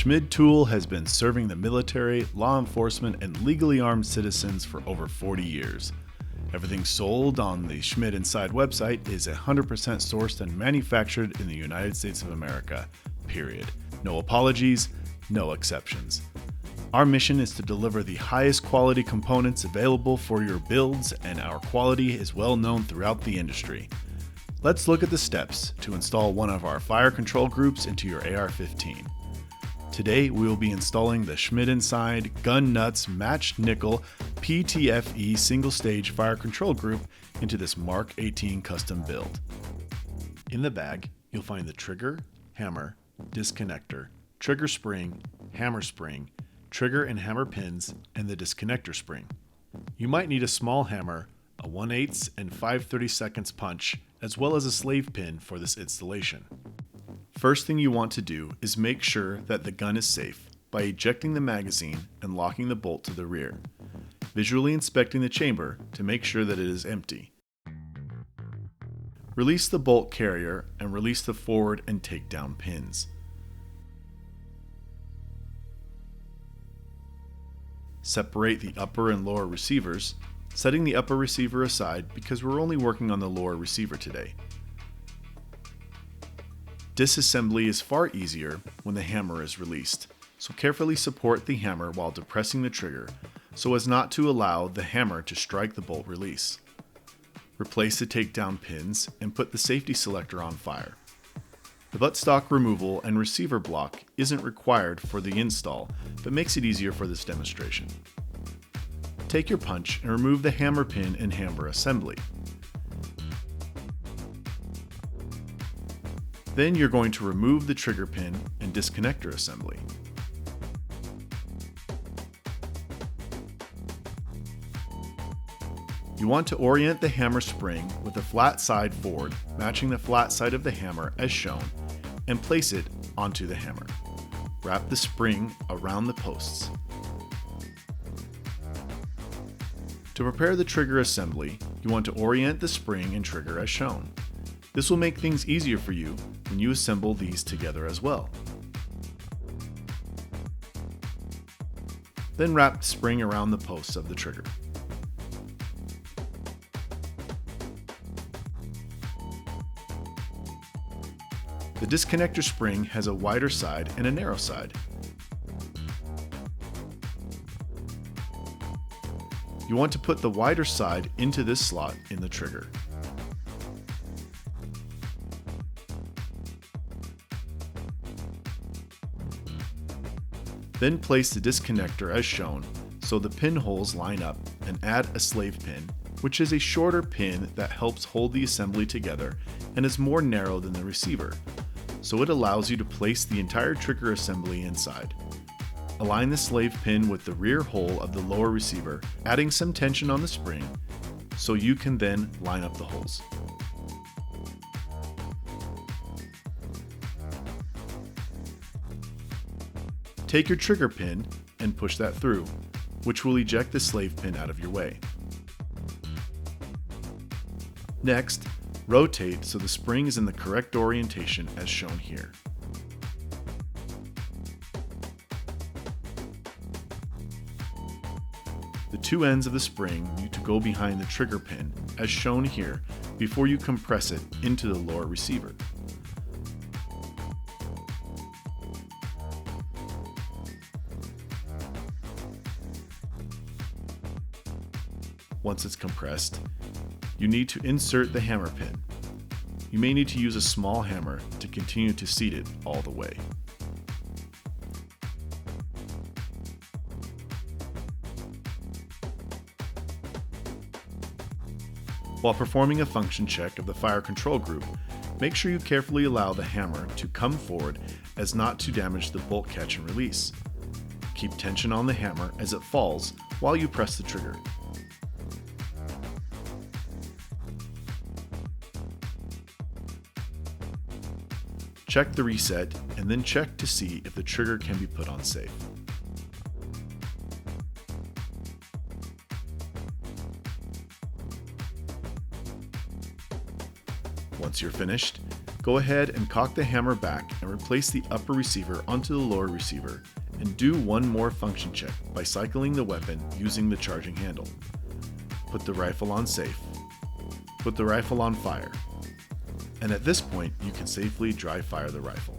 Schmid tool has been serving the military, law enforcement, and legally armed citizens for over 40 years. Everything sold on the Schmidinside website is 100% sourced and manufactured in the United States of America, period. No apologies, no exceptions. Our mission is to deliver the highest quality components available for your builds, and our quality is well known throughout the industry. Let's look at the steps to install one of our fire control groups into your AR-15. Today we will be installing the Schmidinside Gun Nuts Matched Nickel PTFE single stage fire control group into this Mark 18 custom build. In the bag, you'll find the trigger, hammer, disconnector, trigger spring, hammer spring, trigger and hammer pins, and the disconnector spring. You might need a small hammer, a 1/8 and 5/32 punch, as well as a slave pin for this installation. First thing you want to do is make sure that the gun is safe by ejecting the magazine and locking the bolt to the rear, visually inspecting the chamber to make sure that it is empty. Release the bolt carrier and release the forward and takedown pins. Separate the upper and lower receivers, setting the upper receiver aside because we're only working on the lower receiver today. Disassembly is far easier when the hammer is released, so carefully support the hammer while depressing the trigger so as not to allow the hammer to strike the bolt release. Replace the takedown pins and put the safety selector on fire. The buttstock removal and receiver block isn't required for the install, but makes it easier for this demonstration. Take your punch and remove the hammer pin and hammer assembly. Then you're going to remove the trigger pin and disconnector assembly. You want to orient the hammer spring with the flat side forward, matching the flat side of the hammer as shown, and place it onto the hammer. Wrap the spring around the posts. To prepare the trigger assembly, you want to orient the spring and trigger as shown. This will make things easier for you when you assemble these together as well. Then wrap the spring around the posts of the trigger. The disconnector spring has a wider side and a narrow side. You want to put the wider side into this slot in the trigger. Then place the disconnector as shown so the pinholes line up, and add a slave pin, which is a shorter pin that helps hold the assembly together and is more narrow than the receiver, so it allows you to place the entire trigger assembly inside. Align the slave pin with the rear hole of the lower receiver, adding some tension on the spring so you can then line up the holes. Take your trigger pin and push that through, which will eject the slave pin out of your way. Next, rotate so the spring is in the correct orientation as shown here. The two ends of the spring need to go behind the trigger pin as shown here before you compress it into the lower receiver. Once it's compressed, you need to insert the hammer pin. You may need to use a small hammer to continue to seat it all the way. While performing a function check of the fire control group, make sure you carefully allow the hammer to come forward as not to damage the bolt catch and release. Keep tension on the hammer as it falls while you press the trigger. Check the reset and then check to see if the trigger can be put on safe. Once you're finished, Go ahead and cock the hammer back and replace the upper receiver onto the lower receiver, and do one more function check by cycling the weapon using the charging handle. Put the rifle on safe. Put the rifle on fire. And at this point, you can safely dry fire the rifle.